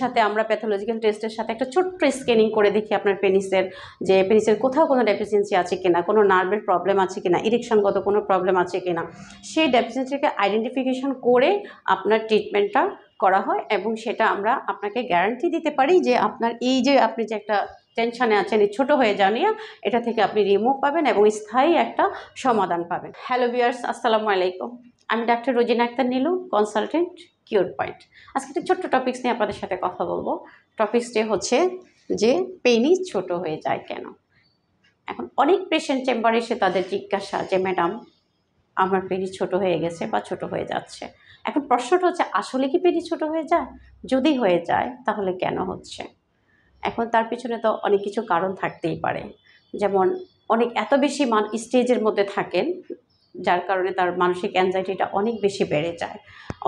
সাথে আমরা প্যাথোলজিক্যাল টেস্টের সাথে একটা ছোট্ট স্ক্যানিং করে দেখি আপনার পেনিসের যে পেনিসের কোথাও কোনো ডেফিসিয়েন্সি আছে কিনা, কোনো নার্ভের প্রবলেম আছে কিনা, ইরেকশনগত কোনো প্রবলেম আছে কিনা, সেই ডেফিসিয়েন্সিকে আইডেন্টিফিকেশন করে আপনার ট্রিটমেন্টটা করা হয় এবং সেটা আমরা আপনাকে গ্যারান্টি দিতে পারি যে আপনার এই যে আপনি যে একটা টেনশনে আছেন এই ছোটো হয়ে যাওয়া নিয়ে, এটা থেকে আপনি রিমুভ পাবেন এবং স্থায়ী একটা সমাধান পাবেন। হ্যালো ভিউয়ার্স, আসসালামু আলাইকুম। আমি doctor Rozina Akhtar Nilu, consultant cure point. আজকে একটা ছোট্ট টপিক্স নিয়ে আপনাদের সাথে কথা বলবো। টপিক্সটি হচ্ছে যে পেনিস ছোট হয়ে যায় কেন। এখন অনেক পেশেন্ট চেম্বারে এসে তাদের জিজ্ঞাসা যে ম্যাডাম আমার পেনিস ছোট হয়ে গেছে বা ছোট হয়ে যাচ্ছে। এখন প্রশ্নটা হচ্ছে আসলে কি পেনিস ছোট হয়ে যায়, যদি হয়ে যায় তাহলে কেন হচ্ছে। এখন তার পিছনে তো অনেক কিছু কারণ থাকতেই পারে, যেমন অনেক এত বেশি স্টেজের মধ্যে থাকেন যার কারণে তার মানসিক অ্যাংজাইটিটা অনেক বেশি বেড়ে যায়,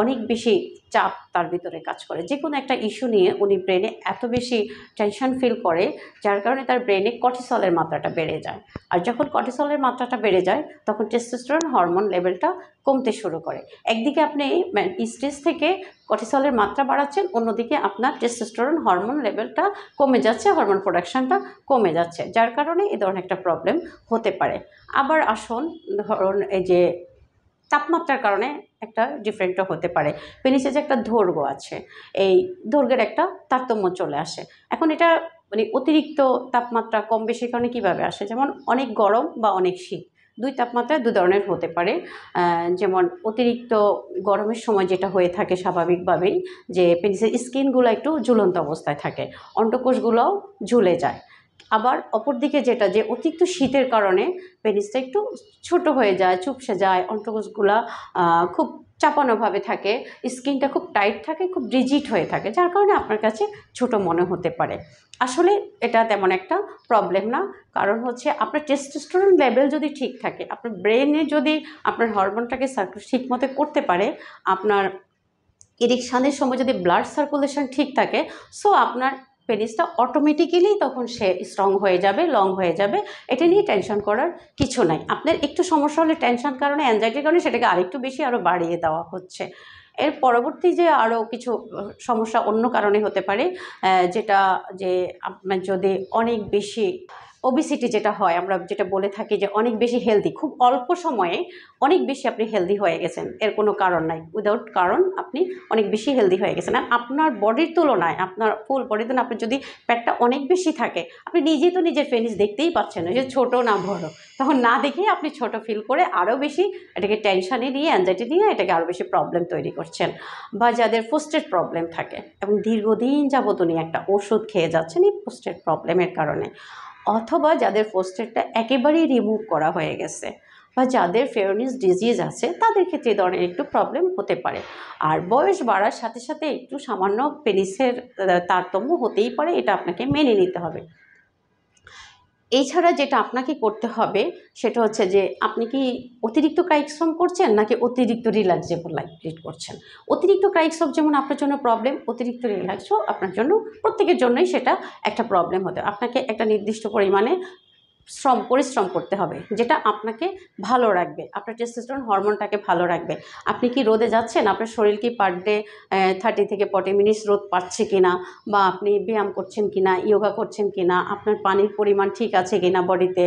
অনেক বেশি চাপ তার ভিতরে কাজ করে। যে কোনো একটা ইস্যু নিয়ে উনি ব্রেনে এত বেশি টেনশন ফিল করে যার কারণে তার ব্রেনে কর্টিসলের মাত্রাটা বেড়ে যায়। আর যখন কর্টিসলের মাত্রাটা বেড়ে যায় তখন টেস্টোস্টেরন হরমোন লেভেলটা কমতে শুরু করে। একদিকে আপনি স্টেজ থেকে কর্টিসলের মাত্রা বাড়াচ্ছেন, অন্যদিকে আপনার টেস্টোস্টেরন হরমোন লেভেলটা কমে যাচ্ছে, হরমোন প্রোডাকশনটা কমে যাচ্ছে, যার কারণে এই ধরনের একটা প্রবলেম হতে পারে। আবার আসুন, ধরুন এই যে তাপমাত্রার কারণে একটা ডিফারেন্টও হতে পারে। পেনিসে যে একটা দৈর্ঘ্য আছে, এই দৈর্ঘ্যের একটা তারতম্য চলে আসে। এখন এটা মানে অতিরিক্ত তাপমাত্রা কম বেশির কারণে কীভাবে আসে, যেমন অনেক গরম বা অনেক শীত, দুই তাপমাত্রায় দু ধরনের হতে পারে। যেমন অতিরিক্ত গরমের সময় যেটা হয়ে থাকে স্বাভাবিকভাবেই যে পেনিসের স্কিনগুলো একটু ঝুলন্ত অবস্থায় থাকে, অন্ডকোষগুলোও ঝুলে যায়। আবার অপরদিকে যেটা যে অতিরিক্ত শীতের কারণে পেনিসটা একটু ছোট হয়ে যায়, চুপসে যায়, অন্ডকোষগুলা খুব চাপানোভাবে থাকে, স্কিনটা খুব টাইট থাকে, খুব রিজিড হয়ে থাকে, যার কারণে আপনার কাছে ছোট মনে হতে পারে। আসলে এটা তেমন একটা প্রবলেম না, কারণ হচ্ছে আপনার টেস্টোস্টেরন লেভেল যদি ঠিক থাকে, আপনার ব্রেনে যদি আপনার হরমোনটাকে ঠিক মতো করতে পারে, আপনার ইরেকশনের সময় যদি ব্লাড সার্কুলেশন ঠিক থাকে, সো আপনার পেনিসটা অটোমেটিক্যালি তখন সে স্ট্রং হয়ে যাবে, লং হয়ে যাবে। এটা নিয়ে টেনশন করার কিছু নাই। আপনার একটু সমস্যা হলে টেনশন কারণে, অ্যাংজাইটির কারণে সেটাকে আরেকটু বেশি আরও বাড়িয়ে দেওয়া হচ্ছে। এর পরবর্তী যে আরও কিছু সমস্যা অন্য কারণে হতে পারে, যেটা যে আপনার যদি অনেক বেশি ওবিসিটি যেটা হয়, আমরা যেটা বলে থাকি যে অনেক বেশি হেলদি, খুব অল্প সময়ে অনেক বেশি আপনি হেলদি হয়ে গেছেন, এর কোনো কারণ নাই, উইদাউট কারণ আপনি অনেক বেশি হেলদি হয়ে গেছেন। আর আপনার বডির তুলনায়, আপনার ফুল বডির তুলনায় আপনার যদি পেটটা অনেক বেশি থাকে, আপনি নিজেই তো নিজের পেনিস দেখতেই পাচ্ছেন যে ছোটো না বড়, তখন না দেখেই আপনি ছোট ফিল করে আরও বেশি এটাকে টেনশানে নিয়ে, অ্যাংজাইটি নিয়ে এটাকে আরও বেশি প্রবলেম তৈরি করছেন। বা যাদের পোস্টেড প্রবলেম থাকে এবং দীর্ঘদিন যাবত উনি একটা ওষুধ খেয়ে যাচ্ছেন এই পোস্টেড প্রবলেমের কারণে, অথবা যাদের পোস্টেডটা একেবারেই রিমুভ করা হয়ে গেছে, বা যাদের ফেরোনিস ডিজিজ আছে, তাদের ক্ষেত্রে এই ধরনের একটু প্রবলেম হতে পারে। আর বয়স বাড়ার সাথে সাথে একটু সামান্য পেনিসের তারতম্য হতেই পারে, এটা আপনাকে মেনে নিতে হবে। এছাড়া যেটা আপনাকে করতে হবে সেটা হচ্ছে যে আপনি কি অতিরিক্ত কায়িক শ্রম করছেন নাকি অতিরিক্ত রিল্যাক্সেবল লাইফ লিড করছেন। অতিরিক্ত কায়িক শ্রম যেমন আপনার জন্য প্রবলেম, অতিরিক্ত রিল্যাক্সও আপনার জন্য, প্রত্যেকের জন্যই সেটা একটা প্রবলেম হতে। আপনাকে একটা নির্দিষ্ট পরিমাণে পরিশ্রম করতে হবে যেটা আপনাকে ভালো রাখবে, আপনার টেস্টোস্টেরন হরমোনটাকে ভালো রাখবে। আপনি কি রোদে যাচ্ছেন, আপনার শরীর কি পার ডে 30 থেকে 40 মিনিটস রোদ পাচ্ছে কিনা, বা আপনি ব্যায়াম করছেন কিনা, ইয়োগা করছেন কিনা, আপনার পানির পরিমাণ ঠিক আছে কিনা বডিতে,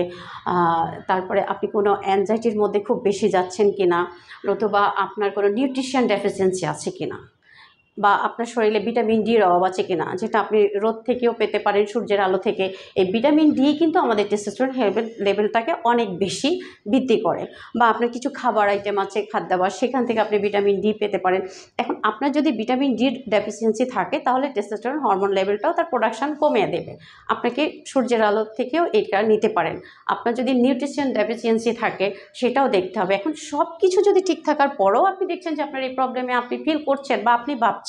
তারপরে আপনি কোনো অ্যাংজাইটির মধ্যে খুব বেশি যাচ্ছেন কিনা, নতুবা আপনার কোনো নিউট্রিশন ডেফিসিয়েন্সি আছে কিনা, বা আপনার শরীরে ভিটামিন ডির অভাব আছে কিনা, যেটা আপনি রোদ থেকেও পেতে পারেন, সূর্যের আলো থেকে। এই ভিটামিন ডি কিন্তু আমাদের টেস্টোস্টেরন লেভেলটাকে অনেক বেশি বৃদ্ধি করে। বা আপনার কিছু খাবার আইটেম আছে, খাদ্যাভ্যাস, সেখান থেকে আপনি ভিটামিন ডি পেতে পারেন। এখন আপনার যদি ভিটামিন ডির ডেফিসিয়েন্সি থাকে তাহলে টেস্টোস্টেরন হরমোন লেভেলটাও তার প্রোডাকশান কমিয়ে দেবে। আপনাকে সূর্যের আলো থেকেও এটা নিতে পারেন। আপনার যদি নিউট্রিশন ডেফিসিয়েন্সি থাকে সেটাও দেখতে হবে। এখন সব কিছু যদি ঠিক থাকার পরেও আপনি দেখছেন যে আপনার এই প্রবলেমে আপনি ফিল করছেন বা আপনি ভাবছেন,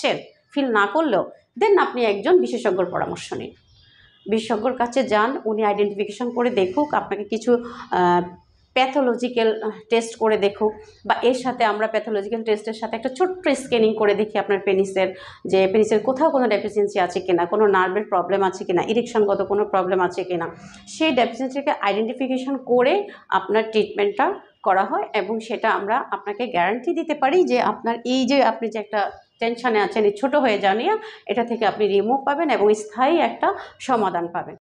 ফিল না করলেও দেন আপনি একজন বিশেষজ্ঞর পরামর্শ নিন, বিশেষজ্ঞর কাছে যান, উনি আইডেন্টিফিকেশন করে দেখুক, আপনাকে কিছু প্যাথোলজিক্যাল টেস্ট করে দেখুক, বা এর সাথে আমরা প্যাথোলজিক্যাল টেস্টের সাথে একটা ছোট্ট স্ক্যানিং করে দেখি আপনার পেনিসের যে পেনিসের কোথাও কোনো ডেফিসিয়েন্সি আছে কিনা, কোনো নার্ভের প্রবলেম আছে কিনা, ইরেকশনগত কোনো প্রবলেম আছে কিনা, সেই ডেফিসিয়েন্সিকে আইডেন্টিফিকেশন করে আপনার ট্রিটমেন্টটা করা হয় এবং সেটা আমরা আপনাকে গ্যারান্টি দিতে পারি যে আপনার এই যে আপনি যে একটা টেনশনে আছেন, এই ছোটো হয়ে যাওয়া নিয়ে, এটা থেকে আপনি রিমুভ পাবেন এবং স্থায়ী একটা সমাধান পাবেন।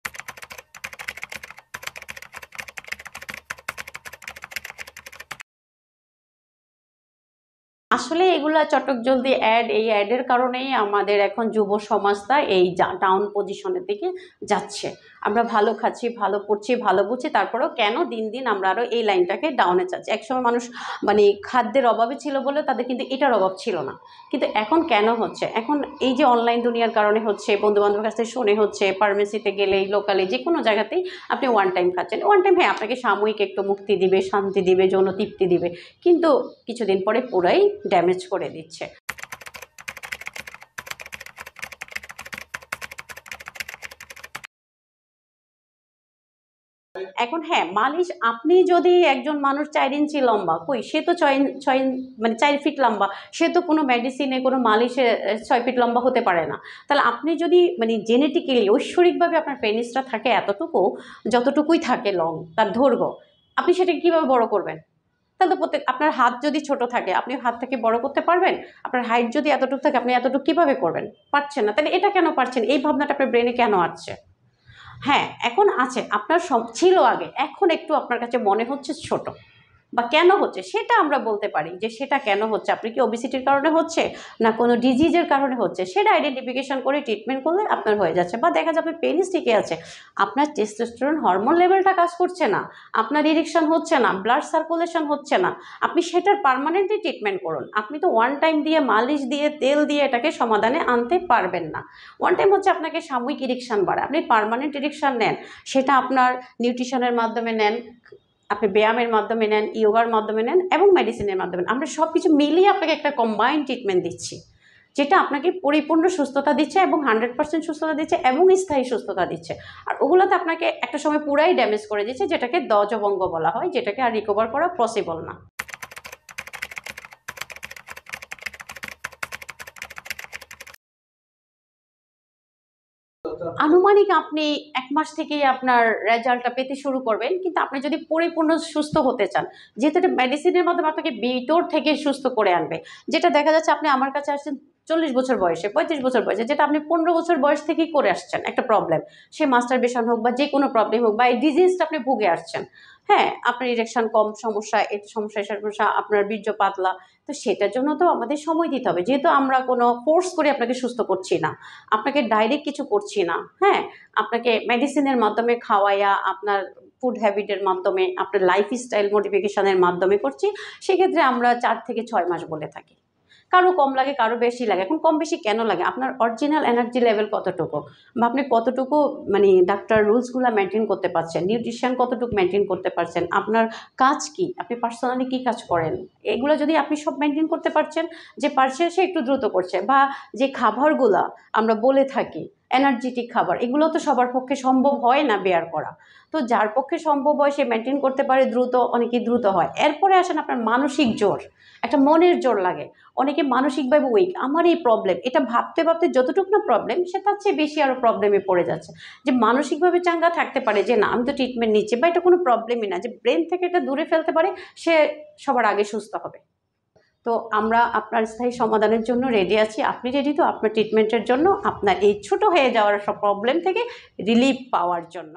আসলে এগুলা চটক জলদি অ্যাড, এই অ্যাডের কারণেই আমাদের এখন যুব সমাজটা এই ডাউন পজিশনের দিকে যাচ্ছে। আমরা ভালো খাচ্ছি, ভালো পড়ছি, ভালো বুঝছি, তারপরেও কেন দিন দিন আমরা আরও এই লাইনটাকে ডাউনে যাচ্ছি। একসময় মানুষ মানে খাদ্যের অভাবে ছিল বলে তাদের কিন্তু এটার অভাব ছিল না, কিন্তু এখন কেন হচ্ছে? এখন এই যে অনলাইন দুনিয়ার কারণে হচ্ছে, বন্ধুবান্ধবের কাছ থেকে শুনে হচ্ছে, ফার্মেসিতে গেলেই, লোকালি যে কোনো জায়গাতেই আপনি ওয়ান টাইম খাচ্ছেন। ওয়ান টাইম হ্যাঁ আপনাকে সাময়িক একটু মুক্তি দিবে, শান্তি দিবে, যৌন তৃপ্তি দিবে, কিন্তু কিছুদিন পরে পুরাই ড্যামেজ করে দিচ্ছে। এখন হ্যাঁ, মালিশ আপনি যদি একজন মানুষ 4 ইঞ্চি লম্বা, কই সে তো 4 ফিট লম্বা, সে তো কোনো মেডিসিনে কোনো মালিশে 6 ফিট লম্বা হতে পারে না। তাহলে আপনি যদি মানে জেনেটিক্যালি ঐশ্বরিকভাবে আপনার পেনিসটা থাকে এতটুকু, যতটুকুই থাকে লং তার দৈর্ঘ্য, আপনি সেটাকে কীভাবে বড় করবেন? তাহলে তো আপনার হাত যদি ছোট থাকে আপনি হাত থেকে বড় করতে পারবেন? আপনার হাইট যদি এতটুকু থাকে আপনি এতটুকু কীভাবে করবেন? পারছেন না। তাহলে এটা কেন পারছেন? এই ভাবনাটা আপনার ব্রেনে কেন আসছে? হ্যাঁ, এখন আছে, আপনার ছিল আগে, এখন একটু আপনার কাছে মনে হচ্ছে ছোট, বা কেন হচ্ছে সেটা আমরা বলতে পারি যে সেটা কেন হচ্ছে। আপনি কি ওবেসিটির কারণে হচ্ছে, না কোনো ডিজিজের কারণে হচ্ছে, সেটা আইডেন্টিফিকেশন করে ট্রিটমেন্ট করলে আপনার হয়ে যাচ্ছে। বা দেখা যাবে পেনিস ঠিকই আছে, আপনার টেস্টোস্টেরন হরমোন লেভেলটা কাজ করছে না, আপনার ইরেকশন হচ্ছে না, ব্লাড সার্কুলেশন হচ্ছে না, আপনি সেটার পার্মানেন্টলি ট্রিটমেন্ট করুন। আপনি তো ওয়ান টাইম দিয়ে, মালিশ দিয়ে, তেল দিয়ে এটাকে সমাধানে আনতে পারবেন না। ওয়ান টাইম হচ্ছে আপনাকে সাময়িক ইরেকশন বাড়ায়, আপনি পার্মানেন্ট ইরেকশন নেন, সেটা আপনার নিউট্রিশনের মাধ্যমে নেন, আপনি ব্যায়ামের মাধ্যমে নেন, ইয়োগার মাধ্যমে নেন এবং মেডিসিনের মাধ্যমে, আমরা সব কিছু মিলিয়ে আপনাকে একটা কম্বাইন্ড ট্রিটমেন্ট দিচ্ছি, যেটা আপনাকে পরিপূর্ণ সুস্থতা দিচ্ছে এবং 100% সুস্থতা দিচ্ছে এবং স্থায়ী সুস্থতা দিচ্ছে। আর ওগুলোতে আপনাকে একটা সময় পুরাই ড্যামেজ করে দিচ্ছে, যেটাকে দজবঙ্গ বলা হয়, যেটাকে আর রিকভার করা পসিবল না। আনুমানিক আপনি 1 মাস থেকেই আপনার রেজাল্টটা পেতে শুরু করবেন। কিন্তু আপনি যদি পরিপূর্ণ সুস্থ হতে চান, যেহেতু এটা মেডিসিনের মাধ্যমে আপনাকে ভিতর থেকে সুস্থ করে আনবে। যেটা দেখা যাচ্ছে আপনি আমার কাছে আসছেন 40 বছর বয়সে, 35 বছর বয়সে, যেটা আপনি 15 বছর বয়স থেকেই করে আসছেন একটা প্রবলেম। সে মাস্টারবেশন হোক বা যেকোনো প্রবলেম হোক, বা এই ডিজিজটা আপনি ভুগে আসছেন। হ্যাঁ, আপনার ইরেকশন কম সমস্যা, এই সমস্যা, এই সমস্যা, আপনার বীর্য পাতলা। তো সেটার জন্য তো আমাদের সময় দিতে হবে। যেহেতু আমরা কোনো ফোর্স করে আপনাকে সুস্থ করছি না, আপনাকে ডাইরেক্ট কিছু করছি না, হ্যাঁ? আপনাকে মেডিসিনের মাধ্যমে খাওয়াইয়া, আপনার ফুড হ্যাবিটের মাধ্যমে, আপনার লাইফস্টাইল মডিফিকেশনের মাধ্যমে করছি। সেক্ষেত্রে আমরা 4 থেকে 6 মাস বলে থাকি। কারো কম লাগে, কারো বেশি লাগে। এখন কম বেশি কেন লাগে? আপনার অরিজিনাল এনার্জি লেভেল কতটুকু? বা আপনি কতটুকু মানে ডাক্তার রুলসগুলা মেইনটেইন করতে পারছেন? নিউট্রিশন কতটুকু মেইনটেইন করতে পারছেন? আপনার কাজ কি? আপনি পার্সোনালি কি কাজ করেন? এগুলো যদি আপনি সব মেইনটেইন করতে পারছেন, যে পারছে সে একটু দ্রুত করছে, বা যে খাবারগুলা আমরা বলে থাকি এনার্জেটিক খাবার, এগুলো তো সবার পক্ষে সম্ভব হয় না বেয়ার করা। তো যার পক্ষে সম্ভব হয় সে মেইনটেইন করতে পারে দ্রুত, অনেকেই দ্রুত হয়। এরপরে আসেন আপনার মানসিক জোর, একটা মনের জোর লাগে। অনেকে মানসিকভাবে উইক, আমার এই প্রবলেম, এটা ভাবতে ভাবতে যতটুকু না প্রবলেম, সে তার চেয়ে বেশি আরও প্রবলেমে পড়ে যাচ্ছে। যে মানসিকভাবে চাঙ্গা থাকতে পারে যে না আমি তো ট্রিটমেন্ট নিচ্ছি, বা এটা কোনো প্রবলেমই না, যে ব্রেন থেকে এটা দূরে ফেলতে পারে, সে সবার আগে সুস্থ হবে। তো আমরা আপনার স্থায়ী সমাধানের জন্য রেডি আছি। আপনি রেডি তো আপনার ট্রিটমেন্টের জন্য, আপনার এই ছোট হয়ে যাওয়ার সব প্রবলেম থেকে রিলিফ পাওয়ার জন্য?